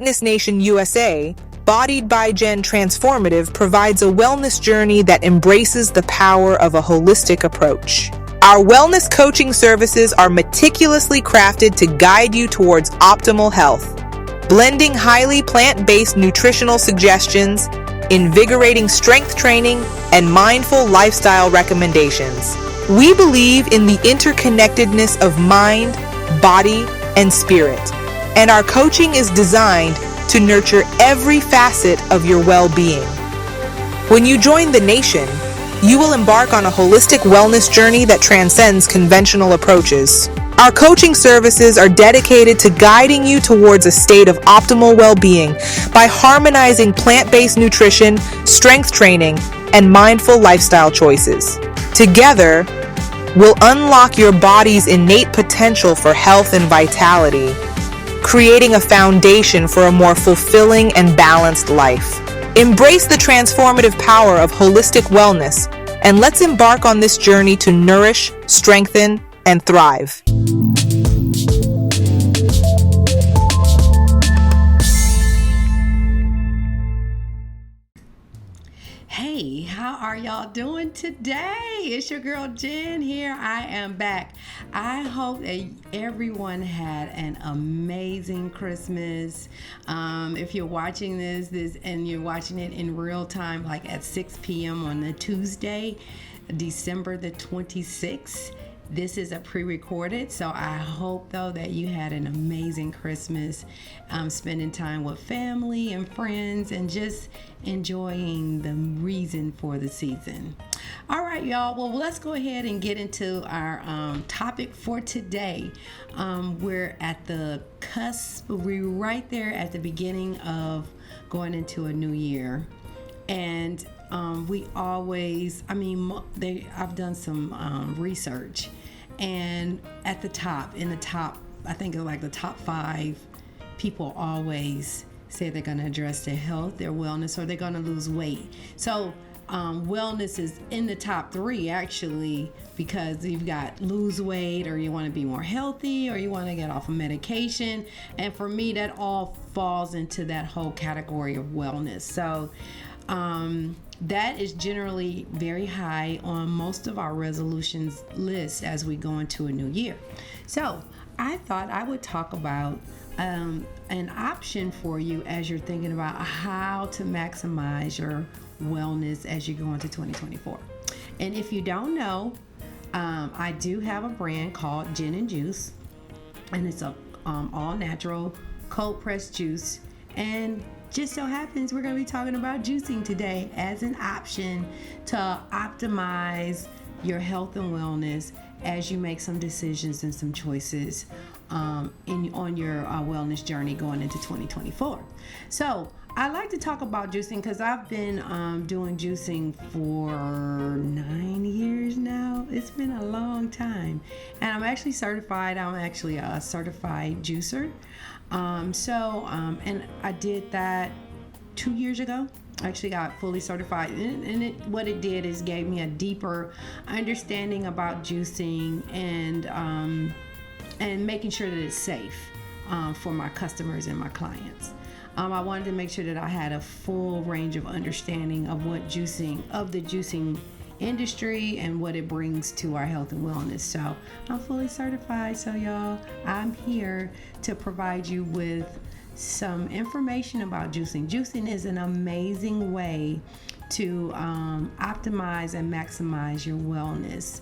Fitness Nation USA, Bodied by Jen Transformative provides a wellness journey that embraces the power of a holistic approach. Our wellness coaching services are meticulously crafted to guide you towards optimal health, blending highly plant-based nutritional suggestions, invigorating strength training, and mindful lifestyle recommendations. We believe in the interconnectedness of mind, body, and spirit, and our coaching is designed to nurture every facet of your well-being. When you join the nation, you will embark on a holistic wellness journey that transcends conventional approaches. Our coaching services are dedicated to guiding you towards a state of optimal well-being by harmonizing plant-based nutrition, strength training, and mindful lifestyle choices. Together, we'll unlock your body's innate potential for health and vitality, creating a foundation for a more fulfilling and balanced life. Embrace the transformative power of holistic wellness, and let's embark on this journey to nourish, strengthen, and thrive. Hey, how are y'all doing today? It's your girl Jen here. I am back. I hope that everyone had an amazing Christmas. If you're watching this and you're watching it in real time, like at 6 p.m. on a Tuesday, December the 26th, this is a pre-recorded, so I hope though that you had an amazing Christmas, spending time with family and friends and just enjoying the reason for the season. All right, y'all. Well, let's go ahead and get into our topic for today. We're at the cusp. We're right there at the beginning of going into a new year, and we always, I've done some research, and in the top, I think like the top 5 people always say they're going to address their health, their wellness, or they're going to lose weight. So wellness is in the top 3 actually, because you've got lose weight, or you want to be more healthy, or you want to get off of medication. And for me, that all falls into that whole category of wellness. So that is generally very high on most of our resolutions list as we go into a new year. So I thought I would talk about an option for you as you're thinking about how to maximize your wellness as you go into 2024. And if you don't know, I do have a brand called JENANDJUICE, and it's a all natural cold pressed juice. And just so happens we're going to be talking about juicing today as an option to optimize your health and wellness as you make some decisions and some choices on your wellness journey going into 2024. So I like to talk about juicing because I've been doing juicing for 9 years now. It's been a long time, and I'm actually certified. I'm actually a certified juicer. And I did that 2 years ago. I actually got fully certified, and what it did is gave me a deeper understanding about juicing and making sure that it's safe for my customers and my clients. I wanted to make sure that I had a full range of understanding of the juicing industry and what it brings to our health and wellness. So I'm fully certified. So y'all, I'm here to provide you with some information about juicing. Juicing is an amazing way to optimize and maximize your wellness.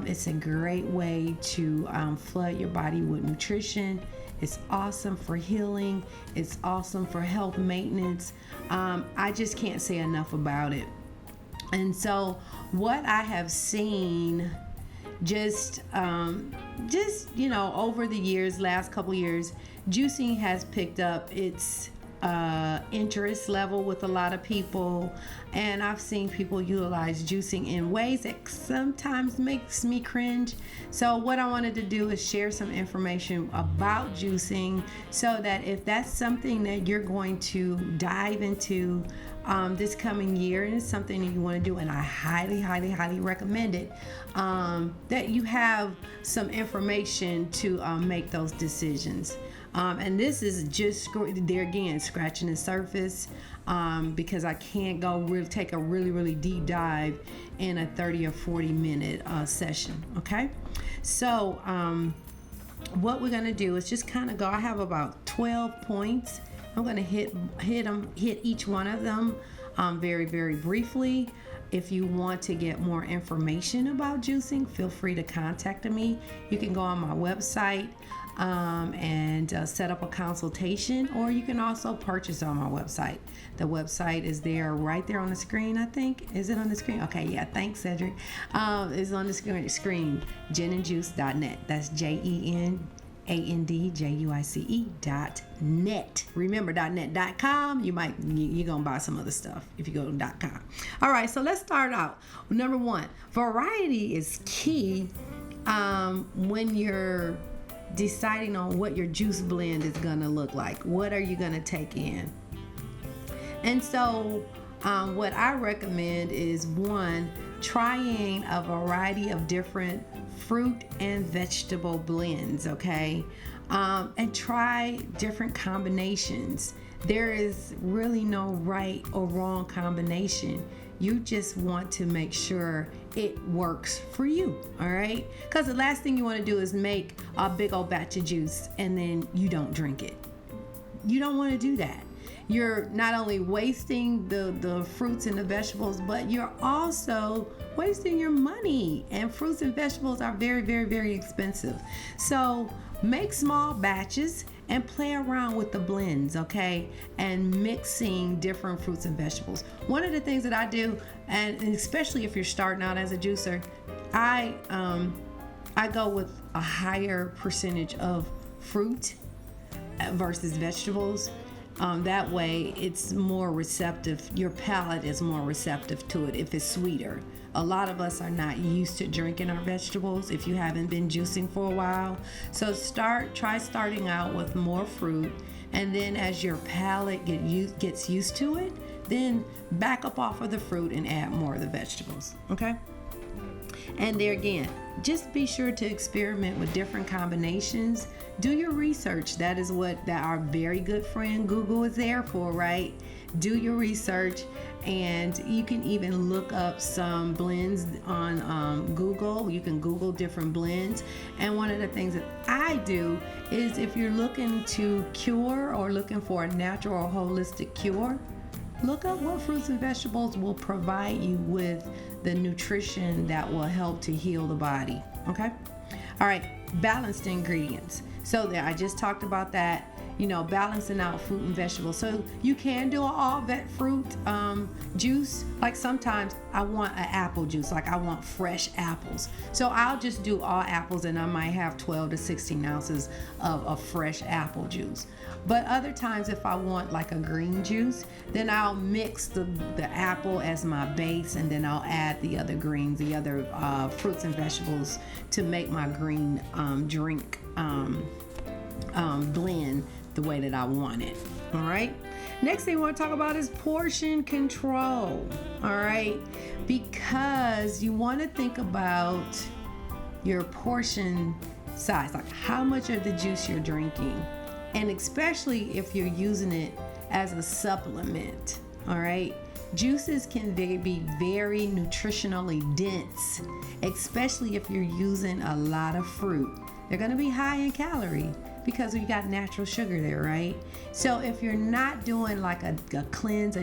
It's a great way to flood your body with nutrition. It's awesome for healing. It's awesome for health maintenance. I just can't say enough about it. And so what I have seen just over the years, last couple years, juicing has picked up its interest level with a lot of people, and I've seen people utilize juicing in ways that sometimes makes me cringe. So what I wanted to do is share some information about juicing, so that if that's something that you're going to dive into this coming year, and it's something that you want to do, and I highly recommend it, that you have some information to make those decisions. And this is just there again, scratching the surface, because I can't take a really deep dive in a 30 or 40 minute session. Okay, so what we're gonna do is just kind of go. I have about 12 points. I'm gonna hit each one of them very briefly. If you want to get more information about juicing, feel free to contact me. You can go on my website and set up a consultation, or you can also purchase on my website. The website is there, right there on the screen, I think. Is it on the screen? Okay, yeah, thanks, Cedric. It's on the screen, JENANDJUICE.net. That's JENANDJUICE.net. Remember, .net.com. You're gonna buy some other stuff if you go to .com. All right, so let's start out. Number one, variety is key when you're deciding on what your juice blend is gonna look like. What are you gonna take in? And so what I recommend is, one, trying a variety of different fruit and vegetable blends, okay? And try different combinations. There is really no right or wrong combination. You just want to make sure it works for you, all right? Because the last thing you want to do is make a big old batch of juice and then you don't drink it. You don't want to do that. You're not only wasting the fruits and the vegetables, but you're also wasting your money. And fruits and vegetables are very expensive. So make small batches and play around with the blends, okay? And mixing different fruits and vegetables. One of the things that I do, and especially if you're starting out as a juicer, I go with a higher percentage of fruit versus vegetables. That way it's more receptive. Your palate is more receptive to it if it's sweeter. A lot of us are not used to drinking our vegetables if you haven't been juicing for a while. So try starting out with more fruit, and then as your palate gets used to it, then back up off of the fruit and add more of the vegetables, okay? And there again, just be sure to experiment with different combinations. Do your research. That is what our very good friend Google is there for, right? Do your research, and you can even look up some blends on Google. You can Google different blends. And one of the things that I do is, if you're looking to cure or looking for a natural or holistic cure, look up what fruits and vegetables will provide you with the nutrition that will help to heal the body, okay? All right, balanced ingredients. So there, I just talked about that, balancing out fruit and vegetables. So you can do an all vet fruit juice. Like sometimes I want an apple juice, like I want fresh apples. So I'll just do all apples, and I might have 12 to 16 ounces of fresh apple juice. But other times, if I want like a green juice, then I'll mix the apple as my base, and then I'll add the other greens, the other fruits and vegetables to make my green drink blend the way that I want it. All right. Next thing we want to talk about is portion control. All right. Because you want to think about your portion size, like how much of the juice you're drinking. And especially if you're using it as a supplement, all right? Juices can be very nutritionally dense, especially if you're using a lot of fruit. They're gonna be high in calorie because we got natural sugar there, right? So if you're not doing like a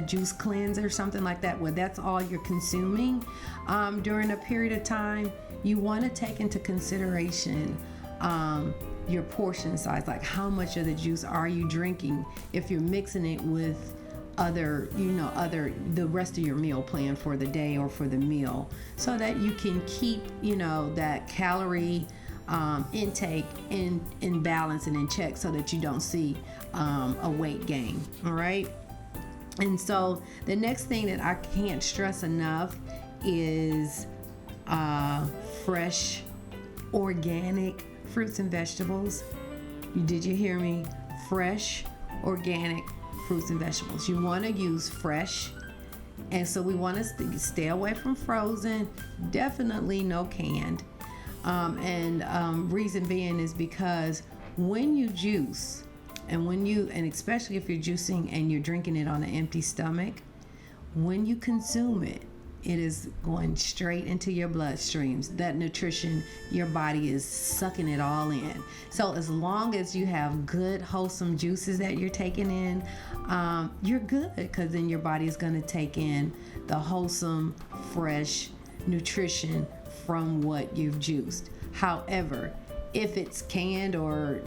juice cleanse or something like that, where that's all you're consuming during a period of time, you wanna take into consideration your portion size, like how much of the juice are you drinking if you're mixing it with the rest of your meal plan for the day or for the meal, so that you can keep that calorie intake in balance and in check, so that you don't see a weight gain. All right. And so the next thing that I can't stress enough is fresh organic fruits and vegetables. Did you hear me? Fresh organic fruits and vegetables. You want to use fresh, and so we want to stay away from frozen, definitely no canned. Reason being is because when you juice, And especially if you're juicing and you're drinking it on an empty stomach, when you consume it, it is going straight into your bloodstreams. That nutrition, your body is sucking it all in. So as long as you have good, wholesome juices that you're taking in, you're good, because then your body is going to take in the wholesome, fresh nutrition from what you've juiced. However, if it's canned or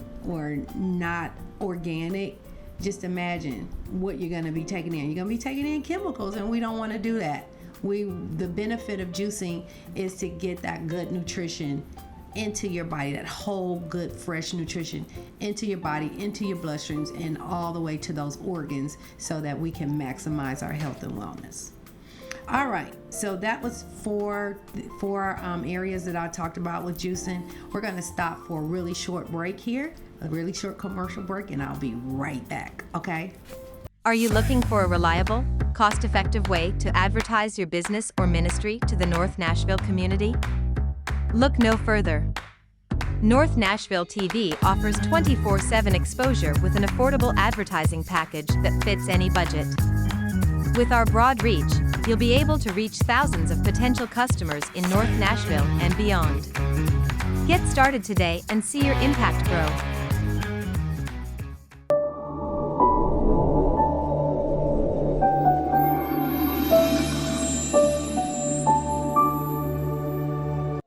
not organic, just imagine what you're going to be taking in. You're going to be taking in chemicals, and we don't want to do that. The benefit of juicing is to get that good nutrition into your body, that whole good fresh nutrition into your body, into your bloodstreams, and all the way to those organs, so that we can maximize our health and wellness. All right, so that was four areas that I talked about with juicing. We're going to stop for a really short break here, a really short commercial break, and I'll be right back, okay? Are you looking for a reliable, cost-effective way to advertise your business or ministry to the North Nashville community? Look no further. North Nashville TV offers 24/7 exposure with an affordable advertising package that fits any budget. With our broad reach, you'll be able to reach thousands of potential customers in North Nashville and beyond. Get started today and see your impact grow.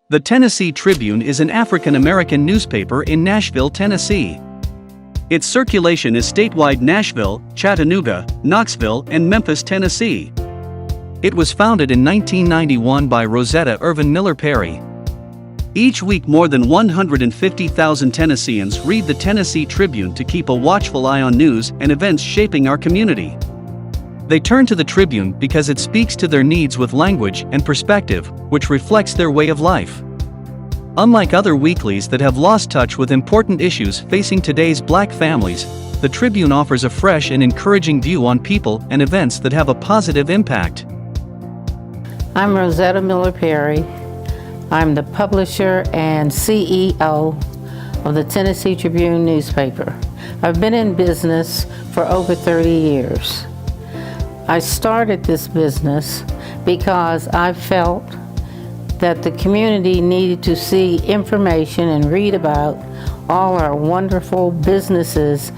The Tennessee Tribune is an African-American newspaper in Nashville, Tennessee. Its circulation is statewide: Nashville, Chattanooga, Knoxville, and Memphis, Tennessee. It was founded in 1991 by Rosetta Irvin Miller Perry. Each week, more than 150,000 Tennesseans read the Tennessee Tribune to keep a watchful eye on news and events shaping our community. They turn to the Tribune because it speaks to their needs with language and perspective, which reflects their way of life. Unlike other weeklies that have lost touch with important issues facing today's Black families, the Tribune offers a fresh and encouraging view on people and events that have a positive impact. I'm Rosetta Miller Perry. I'm the publisher and CEO of the Tennessee Tribune newspaper. I've been in business for over 30 years. I started this business because I felt that the community needed to see information and read about all our wonderful businesses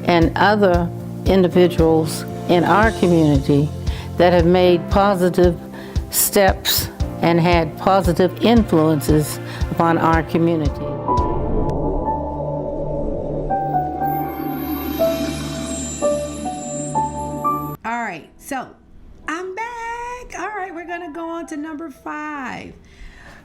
and other individuals in our community that have made positive steps and had positive influences upon our community. All right, so I'm back. All right, we're gonna go on to number 5.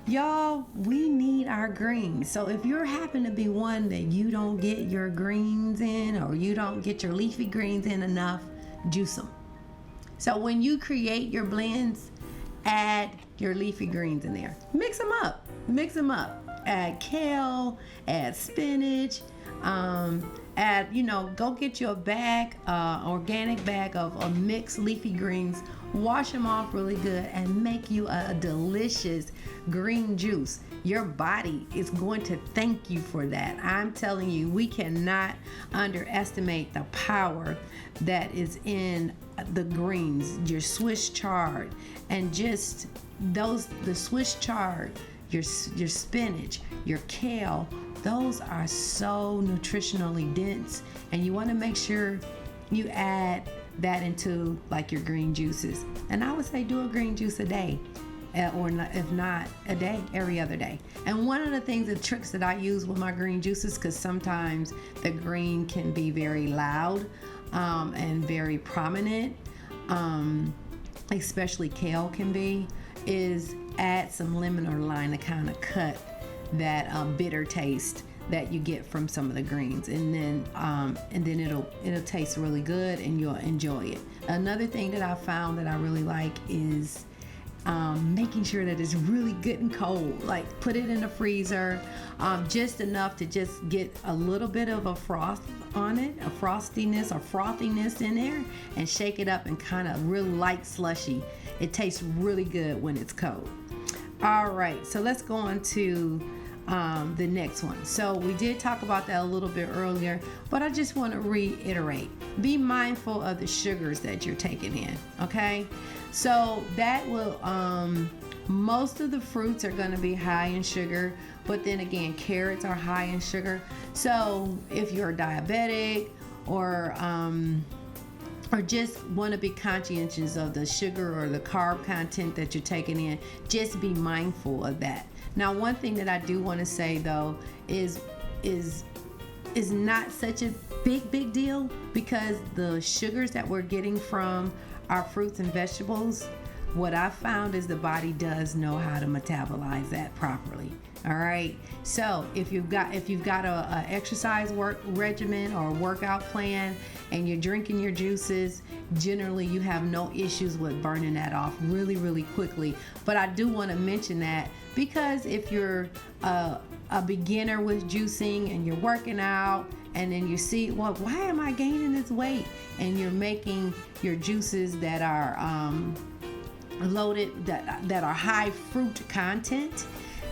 Y'all, we need our greens. So if you happen to be one that you don't get your greens in, or you don't get your leafy greens in enough, juice them. So when you create your blends, add your leafy greens in there. Mix them up. Add kale, add spinach, go get you a bag, organic bag of mixed leafy greens. Wash them off really good and make you a delicious green juice. Your body is going to thank you for that. I'm telling you, we cannot underestimate the power that is in the greens, your Swiss chard, and just the Swiss chard, your spinach, your kale. Those are so nutritionally dense, and you want to make sure you add that into like your green juices. And I would say do a green juice a day, or if not a day, every other day. And one of the tricks that I use with my green juices, because sometimes the green can be very loud and very prominent, especially kale can be, is add some lemon or lime to kind of cut that bitter taste that you get from some of the greens, and then it'll taste really good and you'll enjoy it. Another thing that I found that I really like is making sure that it's really good and cold. Like put it in the freezer, just enough to just get a little bit of a frost on it, a frostiness or frothiness in there, and shake it up and kind of really light slushy. It tastes really good when it's cold. All right, so let's go on to the next one. So we did talk about that a little bit earlier, but I just want to reiterate, be mindful of the sugars that you're taking in, okay? So that will, most of the fruits are going to be high in sugar, but then again, carrots are high in sugar. So if you're diabetic or just want to be conscientious of the sugar or the carb content that you're taking in, just be mindful of that. Now, one thing that I do want to say though is not such a big deal, because the sugars that we're getting from our fruits and vegetables, what I found is the body does know how to metabolize that properly. All right. So if you've got a exercise work regimen or a workout plan and you're drinking your juices, generally you have no issues with burning that off really quickly. But I do want to mention that, because if you're a beginner with juicing and you're working out and then you see, well, why am I gaining this weight? And you're making your juices that are loaded, that are high fruit content,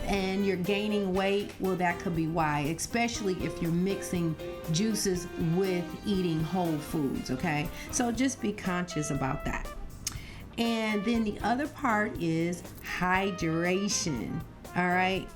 and you're gaining weight, well, that could be why, especially if you're mixing juices with eating whole foods, okay? So just be conscious about that. And then the other part is hydration, all right?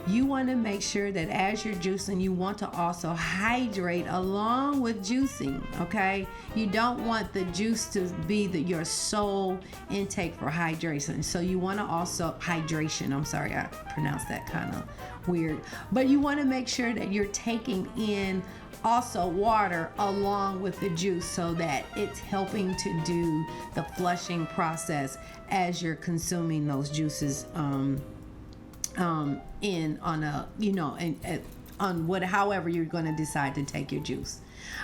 You want to make sure that as you're juicing, you want to also hydrate along with juicing, okay? You don't want the juice to be your sole intake for hydration. So you want to also, I'm sorry, I pronounced that kind of weird. But you want to make sure that you're taking in also water along with the juice, so that it's helping to do the flushing process as you're consuming those juices however you're going to decide to take your juice.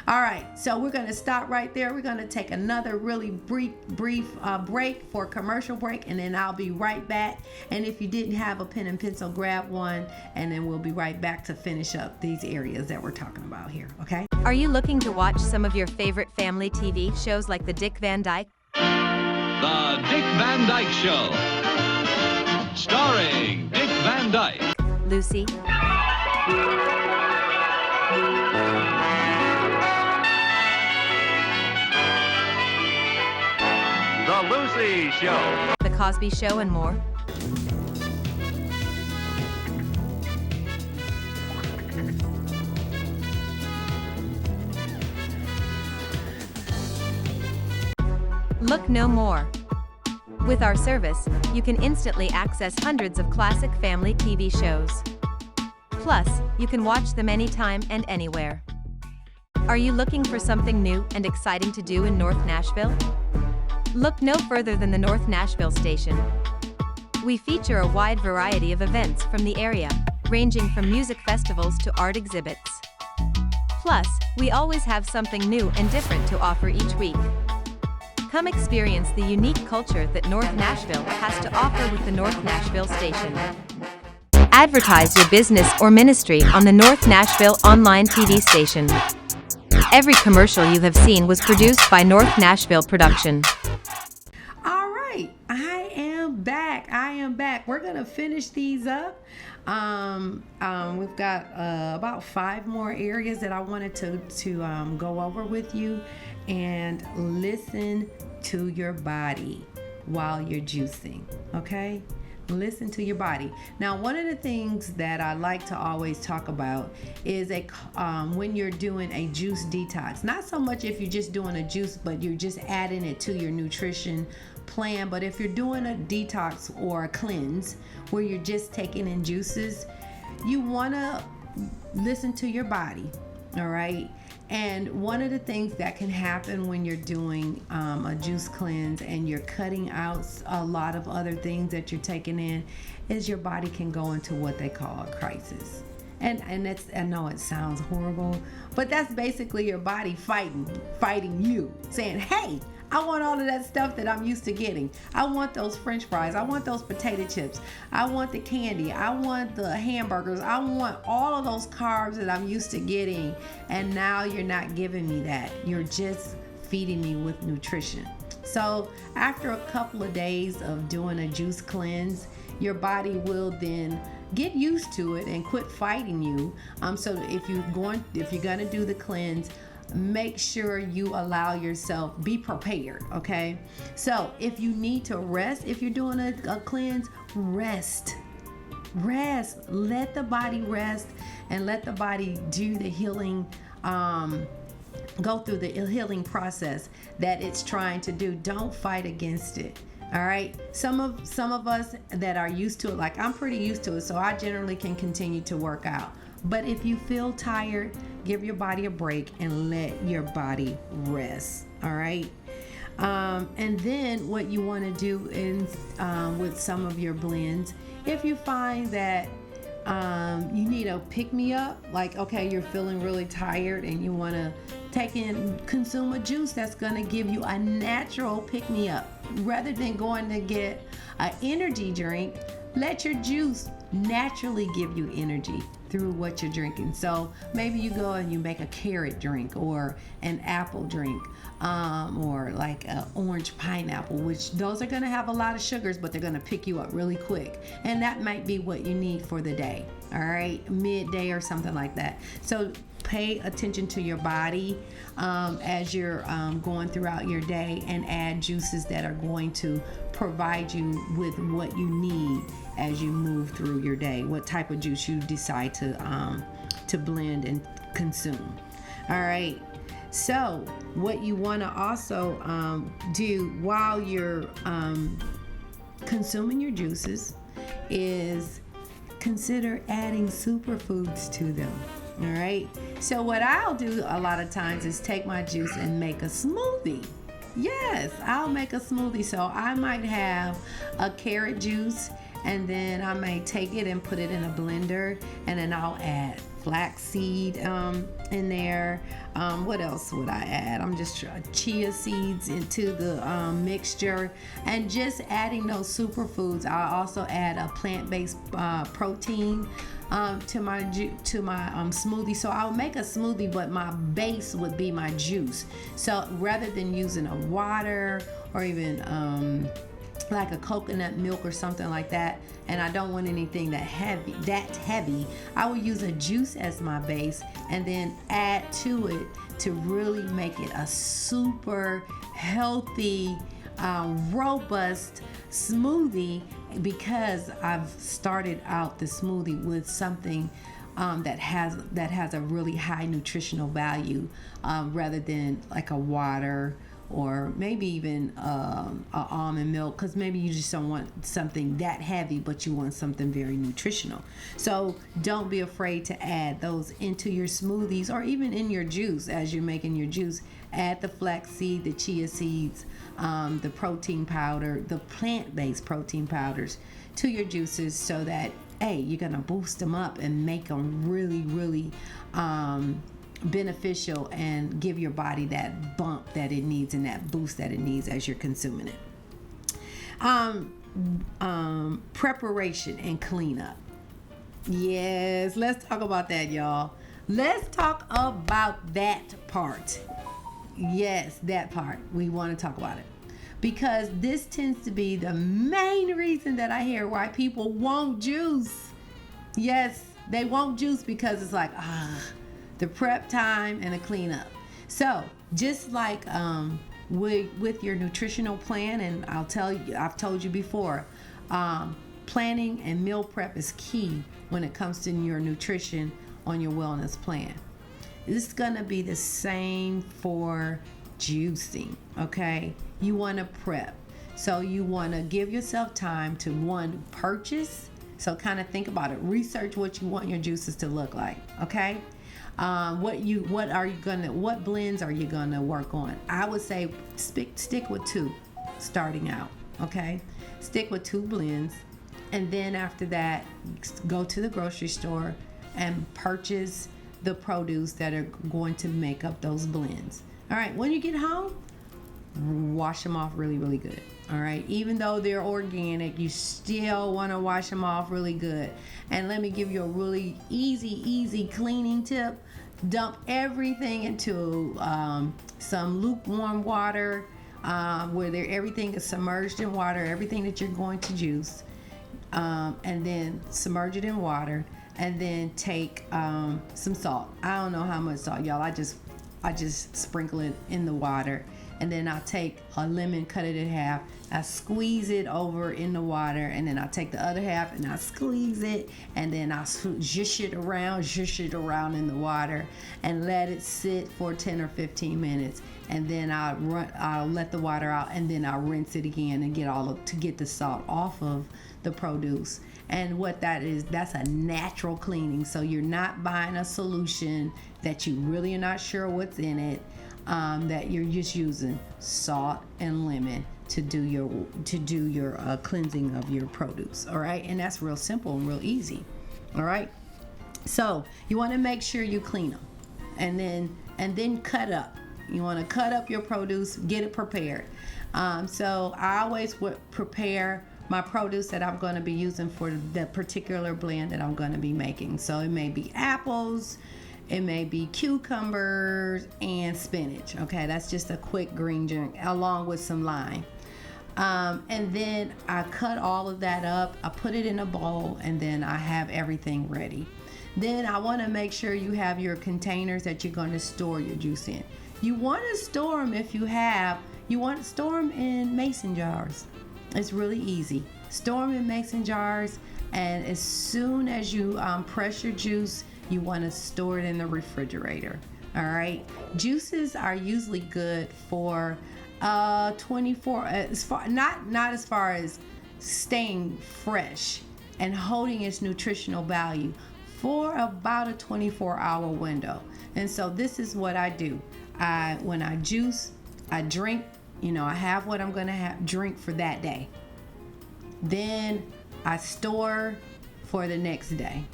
All right, so we're going to stop right there. We're going to take another really brief break for a commercial break, and then I'll be right back. And if you didn't have a pen and pencil, grab one, and then we'll be right back to finish up these areas that we're talking about here, okay? Are you looking to watch some of your favorite family TV shows like The Dick Van Dyke? The Dick Van Dyke Show. Starring Dick Van Dyke. Lucy? The Lucy Show. The Cosby Show and more? Look no more. With our service, you can instantly access hundreds of classic family TV shows. Plus, you can watch them anytime and anywhere. Are you looking for something new and exciting to do in North Nashville? Look no further than the North Nashville station. We feature a wide variety of events from the area, ranging from music festivals to art exhibits. Plus, we always have something new and different to offer each week. Come experience the unique culture that North Nashville has to offer with the North Nashville station. Advertise your business or ministry on the North Nashville online TV station. Every commercial you have seen was produced by North Nashville Production. All right, I am back. We're gonna finish these up. We've got about 5 more areas that I wanted to go over with you. And listen to your body while you're juicing, okay? Listen to your body. Now, one of the things that I like to always talk about is when you're doing a juice detox. Not so much if you're just doing a juice, but you're just adding it to your nutrition plan. But if you're doing a detox or a cleanse where you're just taking in juices, you want to listen to your body, all right? And one of the things that can happen when you're doing a juice cleanse and you're cutting out a lot of other things that you're taking in is your body can go into what they call a crisis. And that's, I know it sounds horrible, but that's basically your body fighting you, saying, hey, I want all of that stuff that I'm used to getting. I want those French fries. I want those potato chips. I want the candy. I want the hamburgers. I want all of those carbs that I'm used to getting. And now you're not giving me that. You're just feeding me with nutrition. So after a couple of days of doing a juice cleanse, your body will then get used to it and quit fighting you. So if you're gonna do the cleanse, make sure you allow yourself, be prepared, okay? So if you need to rest, if you're doing a cleanse, rest. Let the body rest and let the body do the healing, go through the healing process that it's trying to do. Don't fight against it. All right. Some of us that are used to it, like I'm pretty used to it, so I generally can continue to work out. But if you feel tired, give your body a break and let your body rest. All right. And then what you want to do is with some of your blends, if you find that you need a pick-me-up, like, okay, you're feeling really tired and you want to consume a juice that's going to give you a natural pick-me-up. Rather than going to get an energy drink, let your juice naturally give you energy through what you're drinking. So maybe you go and you make a carrot drink or an apple drink, or like an orange pineapple, which those are going to have a lot of sugars, but they're going to pick you up really quick. And that might be what you need for the day. All right, midday or something like that. So pay attention to your body as you're going throughout your day, and add juices that are going to provide you with what you need as you move through your day, what type of juice you decide to blend and consume. All right. So what you want to also do while you're consuming your juices is consider adding superfoods to them. All right. So what I'll do a lot of times is take my juice and make a smoothie. Yes, I'll make a smoothie. So I might have a carrot juice, and then I may take it and put it in a blender, and then I'll add flaxseed in there. What else would I add? I'm just chia seeds into the mixture, and just adding those superfoods. I'll also add a plant-based protein to my smoothie. So I'll make a smoothie, but my base would be my juice. So rather than using a water or even like a coconut milk or something like that, and I don't want anything that heavy, I will use a juice as my base and then add to it to really make it a super healthy, robust smoothie, because I've started out the smoothie with something that has a really high nutritional value, rather than like a water or maybe even almond milk, because maybe you just don't want something that heavy, but you want something very nutritional. So don't be afraid to add those into your smoothies, or even in your juice. As you're making your juice, add the flaxseed, the chia seeds, the protein powder, the plant-based protein powders to your juices, so that you're gonna boost them up and make them really, really beneficial, and give your body that bump that it needs and that boost that it needs as you're consuming it. Preparation and cleanup. Yes, let's talk about that, y'all. Let's talk about that part. Yes, that part. We want to talk about it, because this tends to be the main reason that I hear why people won't juice. Yes, they won't juice because it's like, the prep time and the cleanup. So just like with your nutritional plan, and I've told you before, planning and meal prep is key when it comes to your nutrition on your wellness plan. It's gonna be the same for juicing, okay? You wanna prep. So you wanna give yourself time to, one, purchase. So kind of think about it. Research what you want your juices to look like, okay? What blends are you gonna work on? I would say stick with 2 starting out, okay? Stick with 2 blends, and then after that, go to the grocery store and purchase the produce that are going to make up those blends. All right, when you get home, wash them off really, really good. All right, even though they're organic, you still want to wash them off really good. And let me give you a really easy cleaning tip. Dump everything into some lukewarm water, where everything is submerged in water, everything that you're going to juice. and then submerge it in water, and then take some salt. I don't know how much salt, y'all. I just sprinkle it in the water, and then I'll take a lemon, cut it in half. I squeeze it over in the water, and then I'll take the other half and I'll squeeze it, and then I'll zhush it around in the water, and let it sit for 10 or 15 minutes. And then I'll let the water out, and then I'll rinse it again and get the salt off of the produce. And what that is, that's a natural cleaning. So you're not buying a solution that you really are not sure what's in it. That you're just using salt and lemon to do your cleansing of your produce. All right, and that's real simple and real easy. All right, so you want to make sure you clean them, and then cut up. You want to cut up your produce, get it prepared. So I always would prepare my produce that I'm going to be using for the particular blend that I'm going to be making. So it may be apples, it may be cucumbers and spinach. Okay, that's just a quick green drink along with some lime. And then I cut all of that up, I put it in a bowl, and then I have everything ready. Then I want to make sure you have your containers that you're going to store your juice in. You want to store them store them in mason jars. It's really easy. Store them in mason jars, and as soon as you press your juice, you want to store it in the refrigerator. All right. Juices are usually good for 24, not as far as staying fresh and holding its nutritional value, for about a 24-hour window. And so this is what I do. When I juice, I drink, I have what I'm going to drink for that day. Then I store for the next day.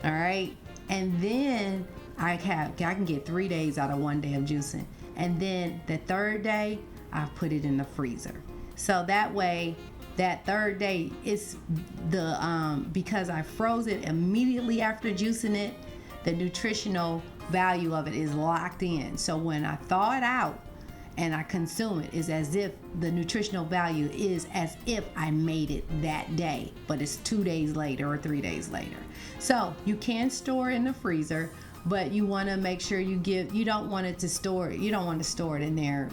All right. And then I can get 3 days out of 1 day of juicing. And then the third day, I put it in the freezer. So that way, that third day is because I froze it immediately after juicing it, the nutritional value of it is locked in. So when I thaw it out and I consume it, is as if the nutritional value is as if I made it that day, but it's 2 days later or 3 days later. So you can store in the freezer, but you want to make sure you don't want to store it in there,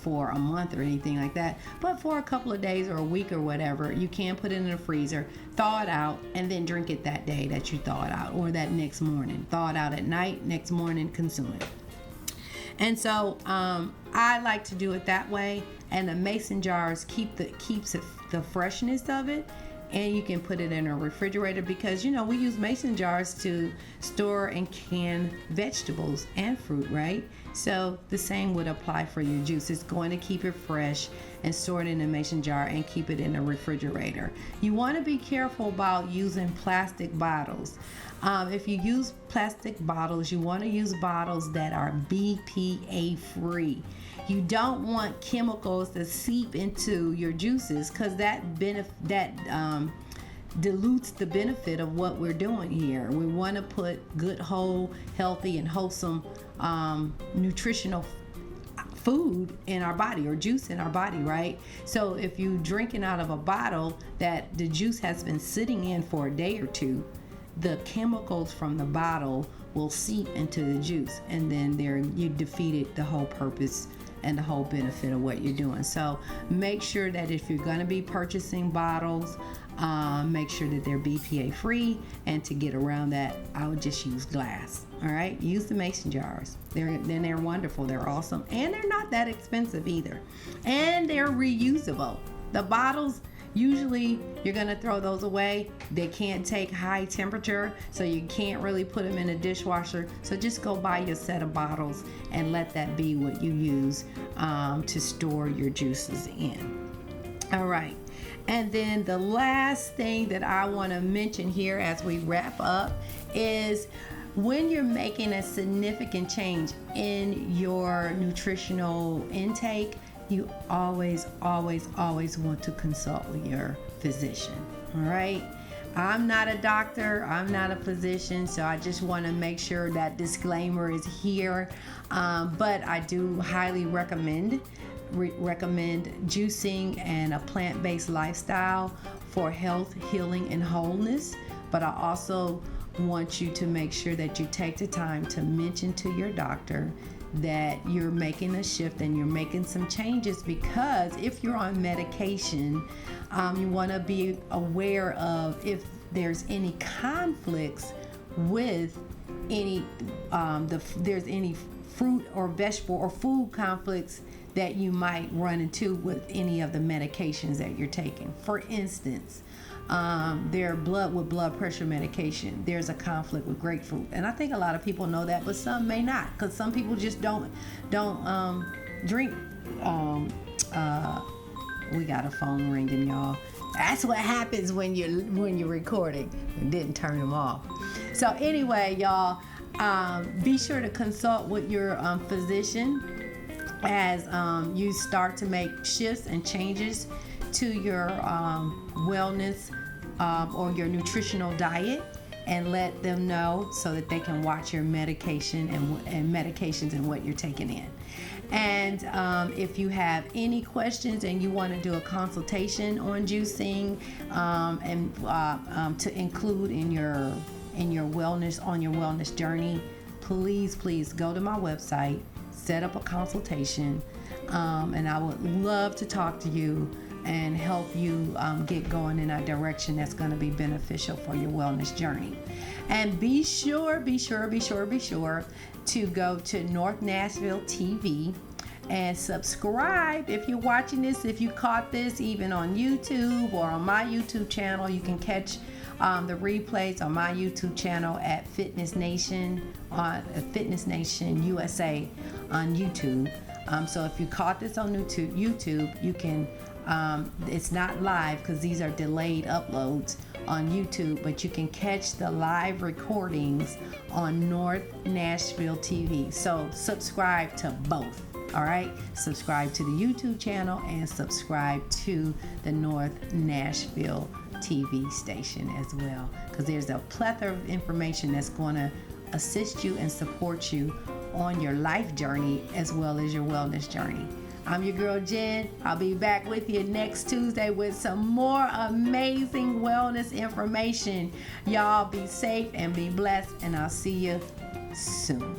for a month or anything like that. But for a couple of days or a week or whatever, you can put it in the freezer, thaw it out, and then drink it that day that you thaw it out, or that next morning. Thaw it out at night, next morning, consume it. And so I like to do it that way. And the mason jars keeps the freshness of it. And you can put it in a refrigerator because, we use mason jars to store and can vegetables and fruit, right? So the same would apply for your juice. It's going to keep it fresh and store it in a mason jar and keep it in a refrigerator. You want to be careful about using plastic bottles. If you use plastic bottles, you want to use bottles that are BPA free. You don't want chemicals to seep into your juices because that dilutes the benefit of what we're doing here. We want to put good, whole, healthy, and wholesome nutritional food in our body, or juice in our body, right? So if you're drinking out of a bottle that the juice has been sitting in for a day or two, the chemicals from the bottle will seep into the juice, and then you defeated the whole purpose and the whole benefit of what you're doing. So make sure that if you're going to be purchasing bottles, make sure that they're BPA free, and to get around that, I would just use glass. All right, use the mason jars. They're wonderful, they're awesome, and they're not that expensive either, and they're reusable. The bottles, usually you're going to throw those away. They can't take high temperature, so you can't really put them in a dishwasher. So just go buy your set of bottles and let that be what you use to store your juices in. All right. And then the last thing that I want to mention here as we wrap up is when you're making a significant change in your nutritional intake, you always want to consult with your physician. All right. I'm not a doctor, I'm not a physician, so I just want to make sure that disclaimer is here. But I do highly recommend recommend juicing and a plant-based lifestyle for health, healing, and wholeness. But I also want you to make sure that you take the time to mention to your doctor that you're making a shift and you're making some changes, because if you're on medication, you want to be aware of if there's any conflicts with any there's any fruit or vegetable or food conflicts that you might run into with any of the medications that you're taking. For instance, their blood pressure medication, there's a conflict with grapefruit, and I think a lot of people know that, but some may not, because some people just don't drink. We got a phone ringing, y'all. That's what happens when you're recording. I didn't turn them off. So anyway, y'all, be sure to consult with your physician as you start to make shifts and changes to your wellness or your nutritional diet, and let them know so that they can watch your medication and medications and what you're taking in. And if you have any questions and you want to do a consultation on juicing and to include in your wellness journey, please go to my website, set up a consultation, and I would love to talk to you and help you get going in a direction that's going to be beneficial for your wellness journey. And be sure to go to North Nashville TV and subscribe. If you're watching this, if you caught this even on YouTube or on my YouTube channel, you can catch the replays on my YouTube channel at Fitness Nation USA on YouTube. So if you caught this on YouTube, you can. It's not live because these are delayed uploads on YouTube, but you can catch the live recordings on North Nashville TV. So subscribe to both. All right, subscribe to the YouTube channel and subscribe to the North Nashville TV station as well, because there's a plethora of information that's going to assist you and support you on your life journey as well as your wellness journey. I'm your girl Jen. I'll be back with you next Tuesday with some more amazing wellness information. Y'all be safe and be blessed, and I'll see you soon.